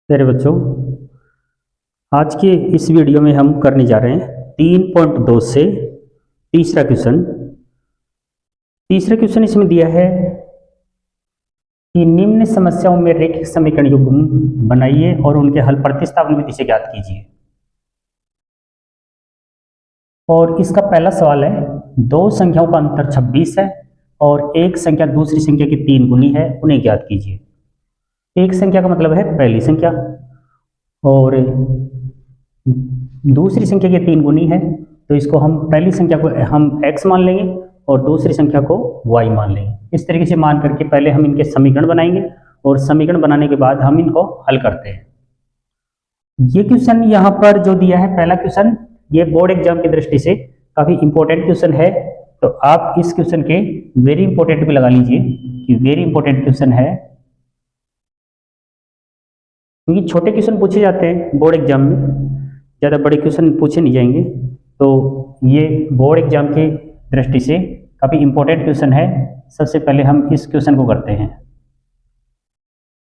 प्यारे बच्चों, आज के इस वीडियो में हम करने जा रहे हैं 3.2 से तीसरा क्वेश्चन। तीसरा क्वेश्चन इसमें दिया है कि निम्न समस्याओं में रैखिक समीकरण युग्म बनाइए और उनके हल प्रतिस्थापन विधि से ज्ञात कीजिए। और इसका पहला सवाल है, दो संख्याओं का अंतर 26 है और एक संख्या दूसरी संख्या की 3 गुनी है, उन्हें ज्ञात कीजिए। एक संख्या का मतलब है पहली संख्या और दूसरी संख्या की 3 गुनी है, तो इसको हम पहली संख्या को हम x मान लेंगे और दूसरी संख्या को y मान लेंगे। इस तरीके से मान करके पहले हम इनके समीकरण बनाएंगे और समीकरण बनाने के बाद हम इनको हल करते हैं। ये क्वेश्चन यहाँ पर जो दिया है पहला क्वेश्चन, ये बोर्ड एग्जाम की दृष्टि से काफी इंपॉर्टेंट क्वेश्चन है, तो आप इस क्वेश्चन के वेरी इंपॉर्टेंट भी लगा लीजिए कि वेरी इंपॉर्टेंट क्वेश्चन है, क्योंकि छोटे क्वेश्चन पूछे जाते हैं बोर्ड एग्जाम में, ज़्यादा बड़े क्वेश्चन पूछे नहीं जाएंगे। तो ये बोर्ड एग्जाम की दृष्टि से काफ़ी इंपॉर्टेंट क्वेश्चन है। सबसे पहले हम इस क्वेश्चन को करते हैं।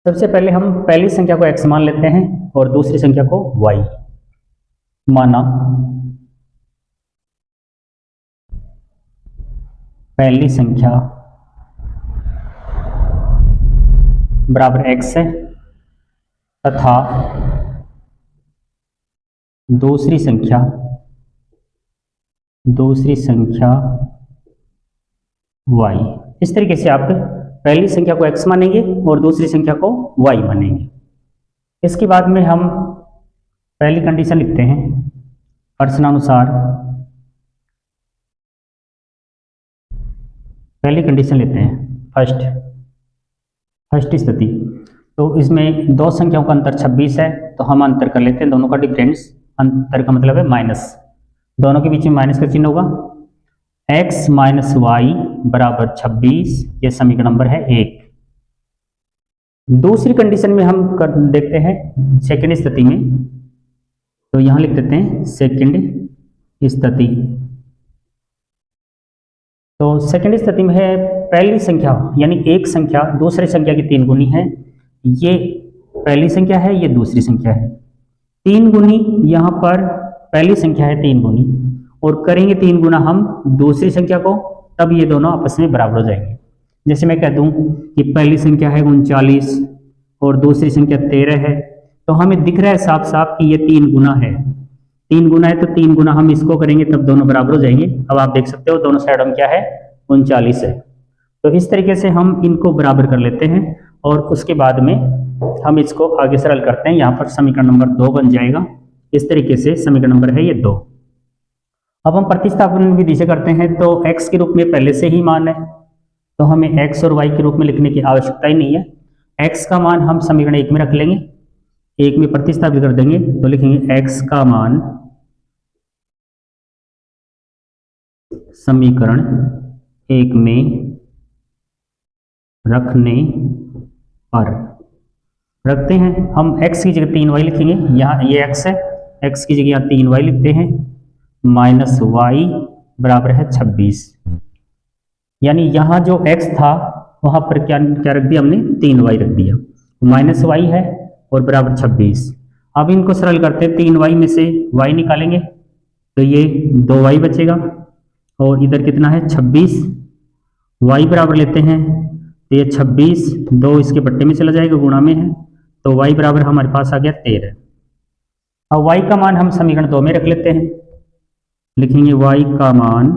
सबसे पहले हम पहली संख्या को x मान लेते हैं और दूसरी संख्या को y माना। पहली संख्या बराबर x है तथा दूसरी संख्या y। इस तरीके से आप पहली संख्या को x मानेंगे और दूसरी संख्या को y मानेंगे। इसके बाद में हम पहली कंडीशन लिखते हैं, प्रश्नानुसार पहली कंडीशन लेते हैं, फर्स्ट स्थिति। तो इसमें दो संख्याओं का अंतर 26 है, तो हम अंतर कर लेते हैं, दोनों का डिफरेंस, अंतर का मतलब है माइनस, दोनों के बीच में माइनस का चिन्ह होगा। x माइनस वाई बराबर 26, ये समीकरण नंबर है 1। दूसरी कंडीशन में हम देखते हैं सेकंड स्थिति में, तो यहां लिख देते हैं सेकंड स्थिति। तो सेकंड स्थिति में है पहली संख्या यानी एक संख्या दूसरी संख्या की 3 गुनी है, ये पहली संख्या है, ये दूसरी संख्या है। 3 गुनी यहाँ पर पहली संख्या है 3 गुनी, और करेंगे 3 गुना हम दूसरी संख्या को, तब ये दोनों आपस में बराबर हो जाएंगे। जैसे मैं कह दूं कि पहली संख्या है 39 और दूसरी संख्या 13 है, तो हमें दिख रहा है साफ साफ कि ये 3 गुना है। 3 गुना है तो 3 गुना हम इसको करेंगे तब दोनों बराबर हो जाएंगे। अब आप देख सकते हो दोनों साइड में क्या है, 39 है। तो इस तरीके से हम इनको बराबर कर लेते हैं और उसके बाद में हम इसको आगे सरल करते हैं। यहाँ पर समीकरण नंबर 2 बन जाएगा। इस तरीके से समीकरण नंबर है ये 2। अब हम प्रतिस्थापन विधि से करते हैं, तो x के रूप में पहले से ही मान है, तो हमें x और y के रूप में लिखने की आवश्यकता ही नहीं है। x का मान हम समीकरण 1 में रख लेंगे, 1 में प्रतिस्थापित कर देंगे, तो लिखेंगे x का मान समीकरण 1 में रखने पर रखते हैं हम x की जगह 3y लिखेंगे। यहाँ ये x है, x की जगह 3y लिखते हैं, माइनस y बराबर है 26। यानी यहाँ जो x था वहां पर क्या क्या रख दिया हमने, 3y रख दिया, माइनस y है और बराबर 26। अब इनको सरल करते हैं, 3y में से y निकालेंगे तो ये 2y बचेगा, और इधर कितना है 26, y बराबर लेते हैं तो ये 26 2 इसके बट्टे में चला जाएगा, गुणा में है, तो y बराबर हमारे पास आ गया 13। अब y का मान हम समीकरण 2 में रख लेते हैं, लिखेंगे y का मान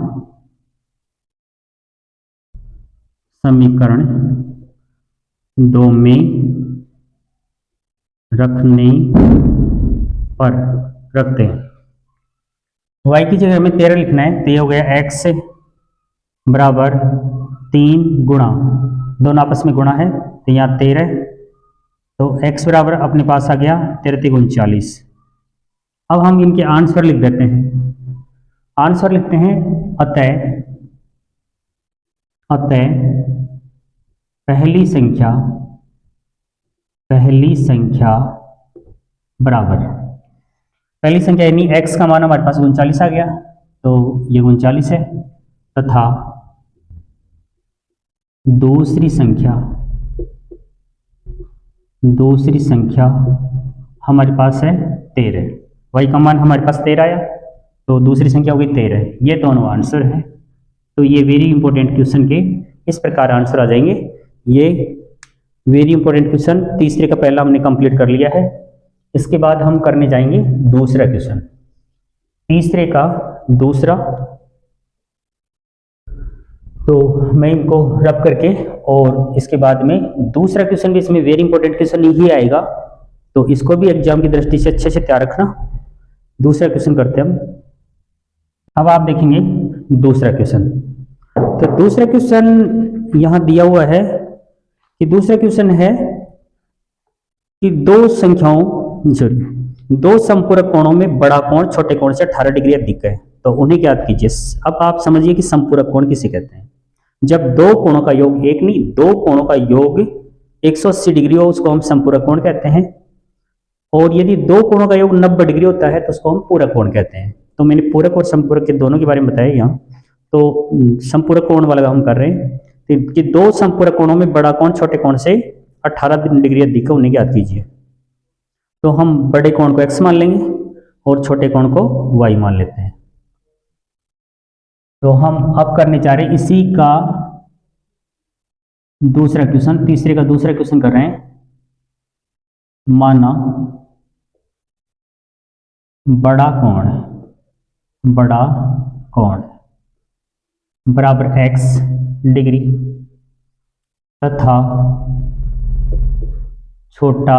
समीकरण 2 में रखने पर रखते हैं। y की जगह हमें 13 लिखना है, तो ये हो गया x बराबर 3 गुणा, दोनों आपस में गुणा है तो यहाँ 13, तो x बराबर अपने पास आ गया 13 × 39। अब हम इनके आंसर लिख देते हैं, आंसर लिखते हैं अतः पहली संख्या बराबर, पहली संख्या यानी x का मान हमारे पास 39 आ गया, तो ये 39 है, तथा दूसरी संख्या हमारे पास है 13, y का मान हमारे पास 13 आया, तो दूसरी संख्या हो गई 13। ये दोनों आंसर है। तो ये वेरी इंपॉर्टेंट क्वेश्चन के इस प्रकार आंसर आ जाएंगे। ये वेरी इंपॉर्टेंट क्वेश्चन तीसरे का पहला हमने कंप्लीट कर लिया है। इसके बाद हम करने जाएंगे दूसरा क्वेश्चन, तीसरे का दूसरा। तो मैं इनको रब करके और इसके बाद में दूसरा क्वेश्चन भी इसमें वेरी इंपॉर्टेंट क्वेश्चन ही आएगा, तो इसको भी एग्जाम की दृष्टि से अच्छे से तैयार रखना। दूसरा क्वेश्चन करते हैं हम। अब आप देखेंगे दूसरा क्वेश्चन। तो दूसरा क्वेश्चन यहां दिया हुआ है कि दूसरा क्वेश्चन है कि दो संपूरक कोणों में बड़ा कोण छोटे कोण से 18 डिग्री अधिक है, तो उन्हें ज्ञात कीजिए। अब आप समझिए कि संपूरक कोण किसे कहते हैं। जब दो कोणों का योग, एक नहीं दो कोणों का योग 180 डिग्री हो उसको हम संपूरक कोण कहते हैं, और यदि दो कोणों का योग 90 डिग्री होता है तो उसको हम पूरक कोण कहते हैं। तो मैंने पूरक और संपूरक के दोनों के बारे में बताया यहाँ। तो संपूरक कोण वाला हम कर रहे हैं कि दो संपूरक कोणों में बड़ा कोण छोटे कोण से 18 डिग्री अधिक है, उन्हें ज्ञात कीजिए। तो हम बड़े कोण को x मान लेंगे और छोटे कोण को y मान लेते हैं। तो हम अब करने जा रहे हैं इसी का दूसरा क्वेश्चन, तीसरे का दूसरा क्वेश्चन कर रहे हैं। माना बड़ा कोण बराबर x डिग्री तथा छोटा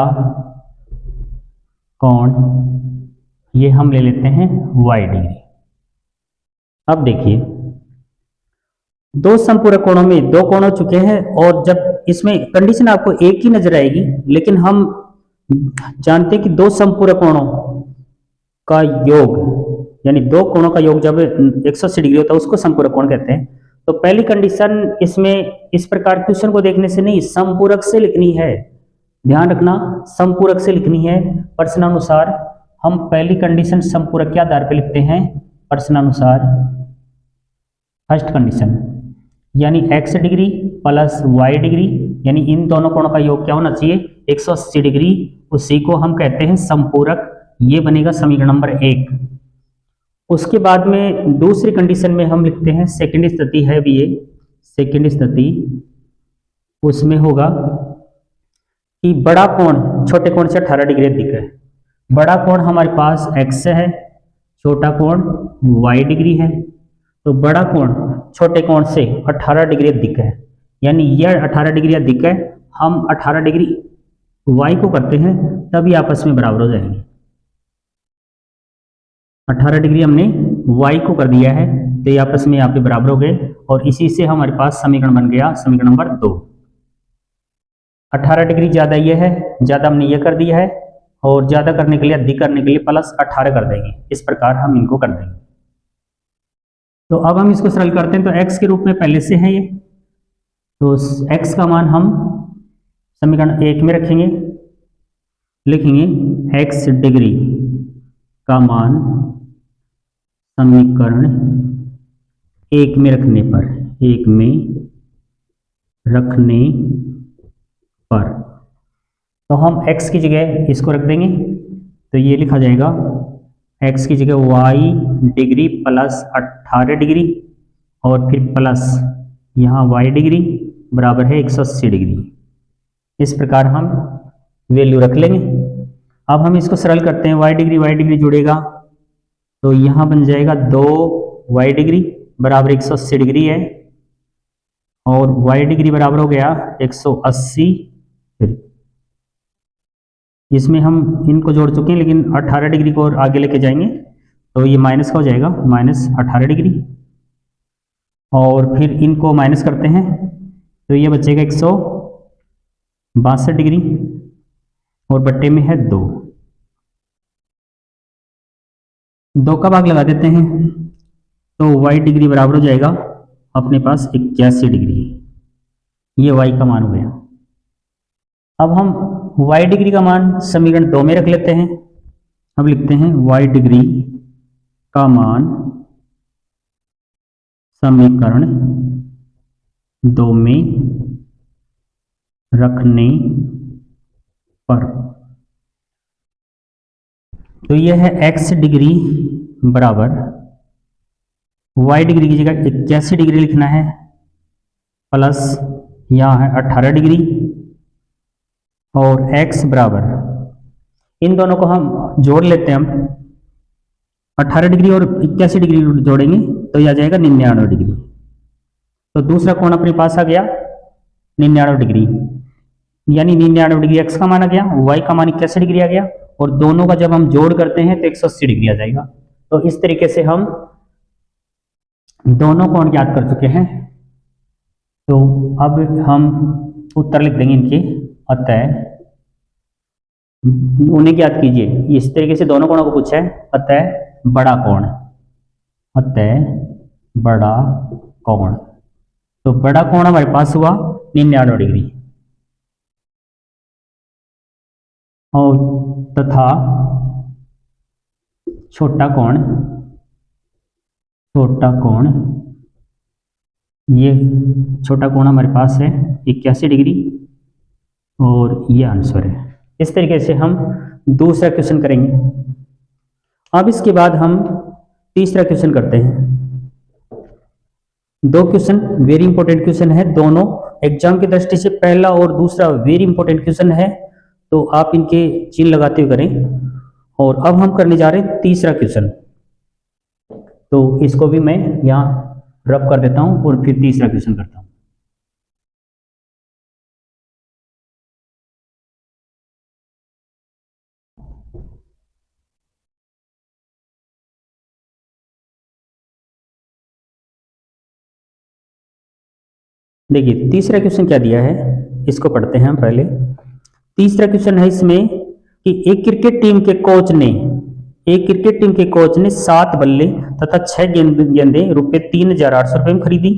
कोण ये हम ले लेते हैं y डिग्री। अब देखिए दो संपूरक कोणों में दो कोण हो चुके हैं, और जब इसमें कंडीशन आपको एक ही नजर आएगी, लेकिन हम जानते हैं कि दो संपूरक कोणों का योग यानी दो कोणों का योग जब 180 डिग्री होता है उसको संपूरक कोण कहते हैं। तो पहली कंडीशन इसमें इस प्रकार क्वेश्चन को देखने से नहीं, संपूरक से लिखनी है। ध्यान रखना, संपूरक से लिखनी है। प्रश्नानुसार हम पहली कंडीशन संपूरक के आधार पर लिखते हैं। प्रश्नानुसार फर्स्ट कंडीशन यानी x degree plus y degree, यानी इन दोनों कोणों का योग क्या होना चाहिए 180 डिग्री, उसी को हम कहते हैं संपूरक। ये बनेगा समीकरण नंबर 1। उसके बाद में दूसरी कंडीशन में हम लिखते हैं सेकंड स्थिति है भी ये सेकंड स्थिति, उसमें होगा कि बड़ा कोण छोटे कोण से 18 डिग्री अधिक है। बड़ा कोण हमारे पास x है, छोटा कोण y डिग्री है। तो बड़ा कोण छोटे कोण से 18 डिग्री अधिक है, यानी यह 18 डिग्री अधिक है। हम 18 डिग्री y को करते हैं तभी आपस में बराबर हो जाएंगे। 18 डिग्री हमने y को कर दिया है तो ये आपस में यहाँ पे बराबर हो गए, और इसी से हमारे पास समीकरण बन गया समीकरण नंबर 2। 18 डिग्री ज्यादा ये है, ज्यादा हमने ये कर दिया है, और ज्यादा करने के लिए अधिक करने के लिए प्लस 18 कर देंगे। इस प्रकार हम इनको कर देंगे। तो अब हम इसको सरल करते हैं। तो x के रूप में पहले से है ये, तो x का मान हम समीकरण 1 में रखेंगे, लिखेंगे x डिग्री का मान समीकरण 1 में रखने पर तो हम x की जगह इसको रख देंगे। तो ये लिखा जाएगा x की जगह y डिग्री प्लस 18 डिग्री और फिर प्लस यहाँ y डिग्री बराबर है 180 डिग्री। इस प्रकार हम वैल्यू रख लेंगे। अब हम इसको सरल करते हैं। y डिग्री जुड़ेगा तो यहाँ बन जाएगा 2y डिग्री बराबर 180 डिग्री है, और y डिग्री बराबर हो गया 180। इसमें हम इनको जोड़ चुके हैं, लेकिन 18 डिग्री को और आगे लेके जाएंगे तो ये माइनस का हो जाएगा माइनस 18 डिग्री, और फिर इनको माइनस करते हैं तो ये बचेगा 162 डिग्री और बट्टे में है 2 का भाग लगा देते हैं तो y डिग्री बराबर हो जाएगा अपने पास 81 डिग्री। ये y का मान हो गया। अब हम y डिग्री का मान समीकरण 2 में रख लेते हैं। अब लिखते हैं y डिग्री का मान समीकरण 2 में रखने पर तो ये है x डिग्री बराबर y डिग्री की जगह 81 डिग्री लिखना है, प्लस यहाँ है 18 डिग्री, और x बराबर, इन दोनों को हम जोड़ लेते हैं। हम 18 डिग्री और 81 डिग्री जोड़ेंगे तो यह आ जाएगा 99 डिग्री। तो दूसरा कोण अपने पास आ गया 99 डिग्री, यानी 99 डिग्री x का मान आ गया, y का मान 81 डिग्री आ गया, और दोनों का जब हम जोड़ करते हैं तो 180 डिग्री आ जाएगा। तो इस तरीके से हम दोनों कोण ज्ञात कर चुके हैं। तो अब हम उत्तर लिख देंगे इनके। अतः उन्हें ज्ञात कीजिए, इस तरीके से दोनों कोणों को पूछा है। अतः बड़ा कोण, अतः बड़ा कोण, तो बड़ा कोण हमारे पास हुआ 99 डिग्री, और तथा छोटा कोण, ये छोटा कोण हमारे पास है 81 डिग्री, और ये आंसर है। इस तरीके से हम दूसरा क्वेश्चन करेंगे। अब इसके बाद हम तीसरा क्वेश्चन करते हैं। दो क्वेश्चन वेरी इंपॉर्टेंट क्वेश्चन है, दोनों एग्जाम की दृष्टि से पहला और दूसरा वेरी इंपॉर्टेंट क्वेश्चन है, तो आप इनके चिन्ह लगाते हुए करें। और अब हम करने जा रहे हैं तीसरा क्वेश्चन, तो इसको भी मैं यहाँ रब कर देता हूं और फिर तीसरा क्वेश्चन करता हूं। देखिए तीसरा क्वेश्चन क्या दिया है, इसको पढ़ते हैं हम पहले। तीसरा क्वेश्चन है इसमें कि एक क्रिकेट टीम के कोच ने 7 बल्ले तथा 6 गेंदें रुपये 3,800 रुपये में खरीदी।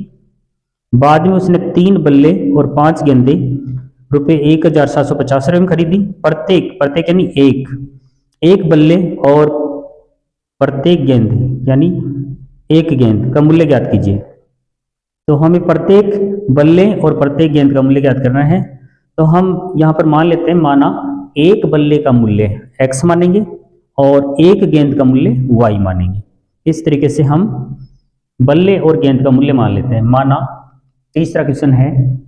बाद में उसने 3 बल्ले और 5 गेंदें रुपये 1,750 रुपये में खरीदी। प्रत्येक यानी एक बल्ले और प्रत्येक गेंद यानी एक गेंद का मूल्य ज्ञात कीजिए। तो हमें प्रत्येक बल्ले और प्रत्येक गेंद का मूल्य ज्ञात करना है। तो हम यहाँ पर मान लेते हैं, माना एक बल्ले का मूल्य x मानेंगे और एक गेंद का मूल्य y मानेंगे। इस तरीके से हम बल्ले और गेंद का मूल्य मान लेते हैं। माना तीसरा क्वेश्चन है,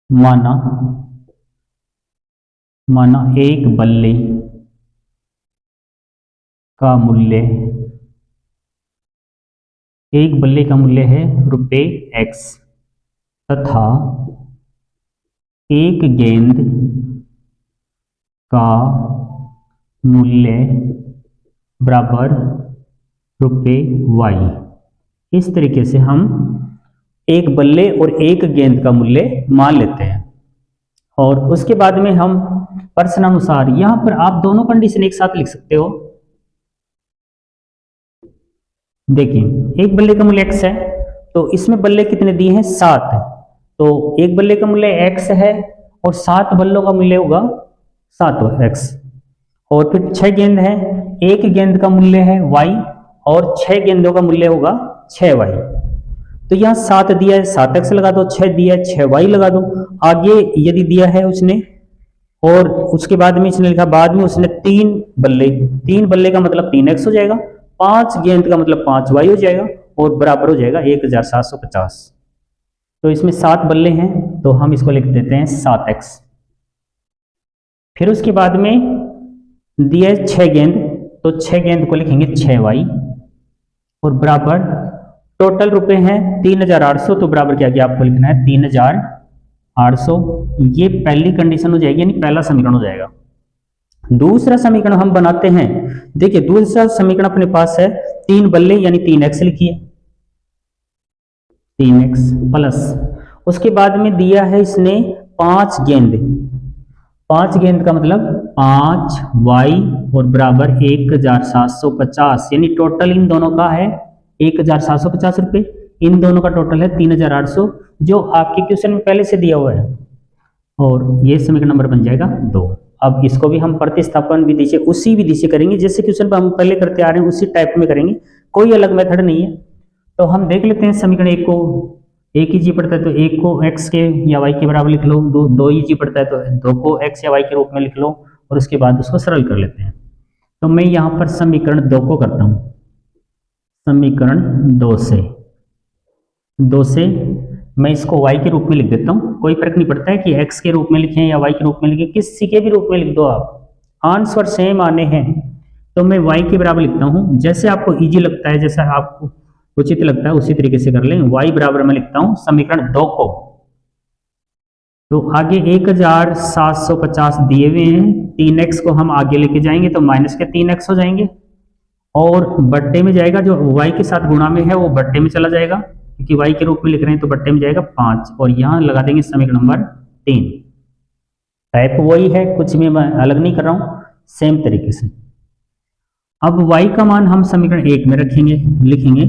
माना एक बल्ले का मूल्य है रुपये x तथा एक गेंद का मूल्य बराबर रुपये y। इस तरीके से हम एक बल्ले और एक गेंद का मूल्य मान लेते हैं। और उसके बाद में हम प्रश्नानुसार, यहां पर आप दोनों कंडीशन एक साथ लिख सकते हो। देखिए एक बल्ले का मूल्य x है, तो इसमें बल्ले कितने दिए हैं 7, तो एक बल्ले का मूल्य x है और 7 बल्लों का मूल्य होगा 7x। और फिर 6 गेंद है, एक गेंद का मूल्य है y और 6 गेंदों का मूल्य होगा 6y। तो यहाँ 7 दिया है 7x लगा दो, 6 दिया है 6y लगा दो। आगे यदि दिया है उसने और उसके बाद में इसने लिखा, बाद में उसने 3 बल्ले का मतलब 3x हो जाएगा, 5 गेंद का मतलब 5y हो जाएगा और बराबर हो जाएगा 1,750। तो इसमें 7 बल्ले हैं तो हम इसको लिख देते हैं 7x। फिर उसके बाद में दिया 6 गेंद, तो 6 गेंद को लिखेंगे 6y और बराबर टोटल रुपए हैं 3,800, तो बराबर क्या किया आपको लिखना है 3,800। ये पहली कंडीशन हो जाएगी, यानी पहला समीकरण हो जाएगा। दूसरा समीकरण हम बनाते हैं। देखिए दूसरा समीकरण अपने पास है 3 बल्ले यानी 3x लिखिए, 3x प्लस उसके बाद में दिया है इसने 5 गेंद का मतलब 5y और बराबर 1,750, यानी टोटल इन दोनों का है 1,750 रुपये, इन दोनों का टोटल है 3,800 जो आपके क्वेश्चन में पहले से दिया हुआ है। और ये समीकरण नंबर बन जाएगा 2। अब इसको भी हम प्रतिस्थापन विधि से, उसी विधि से करेंगे जैसे क्वेश्चन पर हम पहले करते आ रहे हैं, उसी टाइप में करेंगे, कोई अलग मेथड नहीं है। तो हम देख लेते हैं समीकरण 1 को, एक ही जी पड़ता है तो 1 को x के या y के बराबर लिख लो, 2 ही जी पड़ता है तो 2 को x या y के रूप में लिख लो और उसके बाद उसको सरल कर लेते हैं। तो मैं यहाँ पर समीकरण 2 को करता हूँ। समीकरण 2 से मैं इसको y के रूप में लिख देता हूँ। कोई फर्क नहीं पड़ता है कि x के रूप में लिखें या y के रूप में लिखें, किसी के भी रूप में लिख दो आप, आंसर सेम आने हैं। तो मैं y के बराबर लिखता हूँ, जैसे आपको इजी लगता है, जैसा आपको उचित लगता है उसी तरीके से कर लें। y बराबर मैं लिखता हूँ समीकरण 2 को। तो आगे 1750 दिए हुए हैं, 3x को हम आगे लेके जाएंगे तो माइनस के 3x हो जाएंगे, और बट्टे में जाएगा, जो y के साथ गुणा में है वो बट्टे में चला जाएगा, क्योंकि y के रूप में लिख रहे हैं तो बट्टे में जाएगा 5, और यहां लगा देंगे समीकरण नंबर 3। टाइप वही है, कुछ भी मैं अलग नहीं कर रहा हूं, सेम तरीके से। अब y का मान हम समीकरण 1 में रखेंगे, लिखेंगे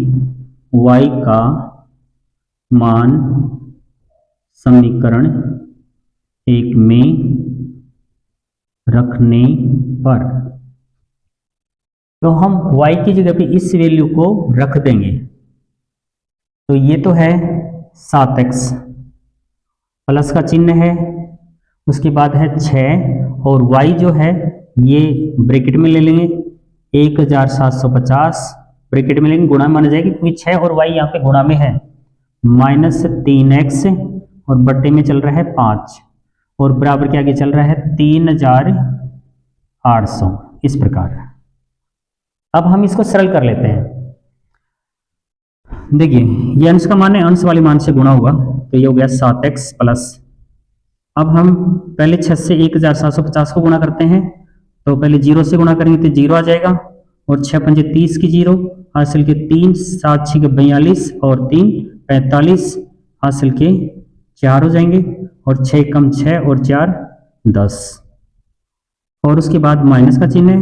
y का मान समीकरण 1 में रखने पर, तो हम y की जगह पे इस वैल्यू को रख देंगे। तो ये तो है 7x, प्लस का चिन्ह है, उसके बाद है 6, और y जो है ये ब्रैकेट में ले लेंगे 1750, ब्रैकेट में लेंगे, गुणा माना जाएगा क्योंकि 6 और y यहाँ पे गुणा में है, माइनस 3x, और बट्टे में चल रहा है 5, और बराबर के आगे चल रहा है 3800, इस प्रकार। अब हम इसको सरल कर लेते हैं। देखिए ये अंश का मान है, अंश वाले मान से गुणा होगा, तो ये हो गया 7x प्लस। अब हम पहले 6 से 1750 को गुणा करते हैं, तो पहले 0 से गुणा करेंगे तो 0 आ जाएगा, और 6 पंजे 30 की 0, हासिल के 3, 7 6 के 42, और 3 45, हासिल के 4 हो जाएंगे, और 6 कम 6 और 4 10, और उसके बाद माइनस का चिन्ह है,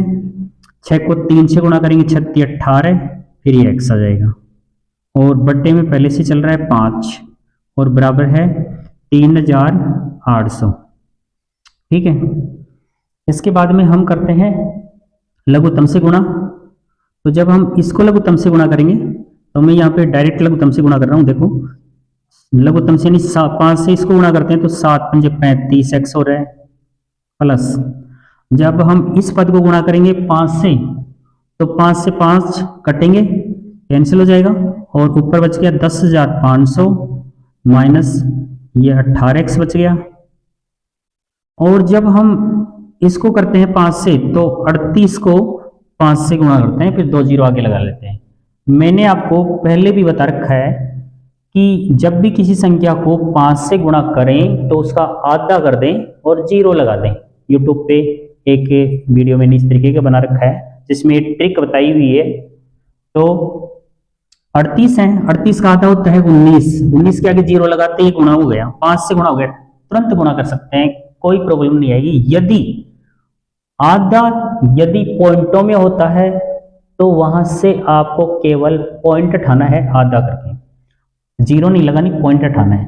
6 को 3 से गुणा करेंगे 6 18, फिर ये x आ जाएगा, और बट्टे में पहले से चल रहा है 5, और बराबर है 3800। ठीक है, इसके बाद में हम करते हैं लघुत्तम से गुणा। तो जब हम इसको लघुत्तम से गुणा करेंगे, तो मैं यहाँ पे डायरेक्ट लघुत्तम से गुणा कर रहा हूँ। देखो लघुत्तम से 5 से इसको गुणा करते हैं तो 7 पंजे 35x हो रहा है, प्लस जब हम इस पद को गुणा करेंगे 5 से, तो 5 से 5 कटेंगे, कैंसिल हो जाएगा, और ऊपर बच गया 10,500 माइनस ये 18x बच गया। और जब हम इसको करते हैं 5 से, तो 38 को 5 से गुणा करते हैं, फिर 2 जीरो आगे लगा लेते हैं। मैंने आपको पहले भी बता रखा है कि जब भी किसी संख्या को 5 से गुणा करें तो उसका आधा कर दें और जीरो लगा दें। यूट्यूब पे एक वीडियो मैंने इस तरीके का बना रखा है जिसमें ट्रिक बताई हुई है। तो 38 है, 38 का आधा होता है 19, 19 के आगे जीरो लगाते ही गुणा हो गया, 5 से गुणा हो गया, तुरंत गुणा कर सकते हैं, कोई प्रॉब्लम नहीं आएगी। यदि आधा यदि पॉइंटों में होता है तो वहां से आपको केवल पॉइंट उठाना है, आधा करके, जीरो नहीं लगानी, पॉइंट उठाना है।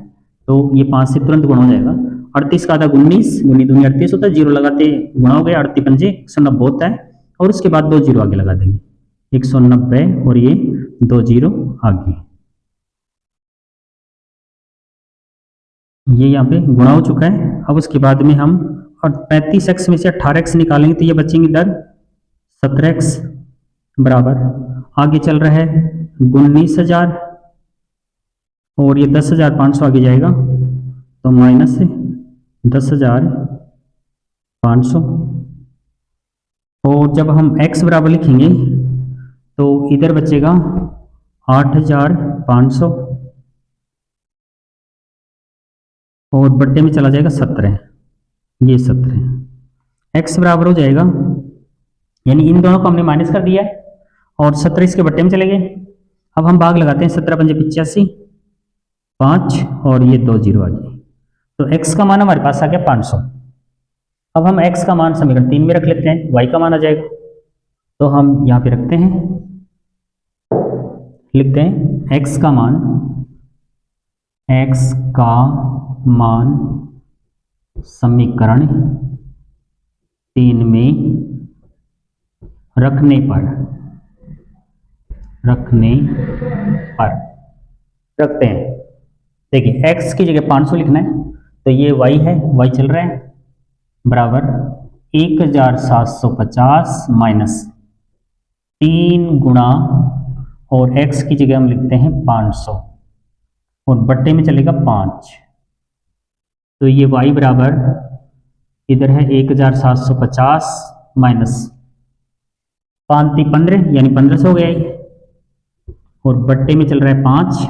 तो ये 5 से तुरंत गुणा हो जाएगा। 38 का आधा 19, 19 38 होता है, जीरो लगाते गुणा हो गया, 38 पंजे 190 होता है, और उसके बाद 2 जीरो आगे लगा देंगे, 190, और ये 2 जीरो आगे, ये यहाँ पे गुणा हो चुका है। अब उसके बाद में हम 35x में से 18x निकालेंगे तो ये बचेंगे इधर 17x, बराबर आगे चल रहा है 19,000, और ये 10,500 आगे जाएगा तो माइनस 10,500। और जब हम x बराबर लिखेंगे तो इधर बचेगा 8,500, और बट्टे में चला जाएगा 17, ये 17 x बराबर हो जाएगा, यानी इन दोनों को हमने माइनस कर दिया है, और 17 इसके बट्टे में चले गए। अब हम भाग लगाते हैं, 17 पंजे 85, 5, और ये 2 जीरो आ गए, तो x का मान हमारे पास आ गया 500। अब हम x का मान समीकरण 3 में रख लेते हैं, y का मान आ जाएगा, तो हम यहाँ पे रखते हैं, लिखते हैं x का मान समीकरण 3 में रखने पर रखते हैं। देखिए x की जगह 500 लिखना है, तो ये y है, y चल रहा है, बराबर 1750 माइनस 3 गुणा और x की जगह हम लिखते हैं 500 और बट्टे में चलेगा 5। तो ये y बराबर इधर है 1750 माइनस 5 × 15 यानी 1500 हो गया ये, और बट्टे में चल रहा है 5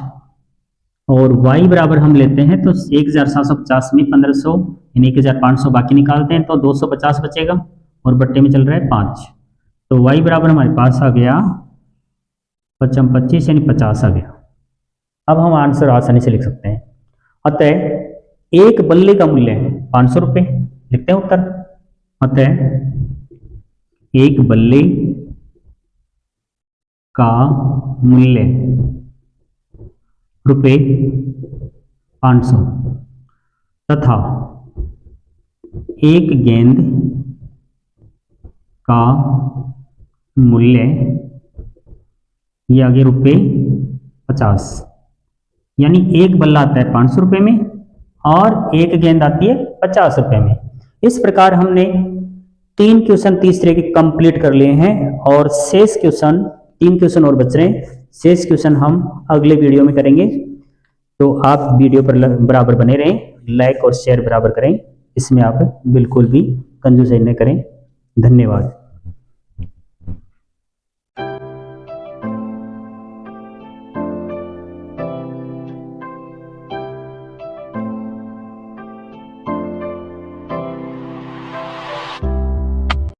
और y बराबर हम लेते हैं तो 1750 में 1500 यानी 1500 बाकी निकालते हैं तो 250 बचेगा और बट्टे में चल रहा है 5। तो y बराबर हमारे पास आ गया 25 यानी 50 आ गया। अब हम आंसर आसानी से लिख सकते हैं। अतः एक बल्ले का मूल्य 500 रुपये, लिखते हैं उत्तर। अतः एक बल्ले का मूल्य रुपये 500 तथा एक गेंद का मूल्य ये आगे रुपये 50, यानी एक बल्ला आता है 500 रुपये में और एक गेंद आती है 50 रुपये में। इस प्रकार हमने 3 क्वेश्चन तीसरे के कंप्लीट कर लिए हैं और शेष क्वेश्चन 3 क्वेश्चन और बच रहे हैं। शेष क्वेश्चन हम अगले वीडियो में करेंगे। तो आप वीडियो पर बराबर बने रहें, लाइक और शेयर बराबर करें, इसमें आप बिल्कुल भी कंजूसी न करें। धन्यवाद।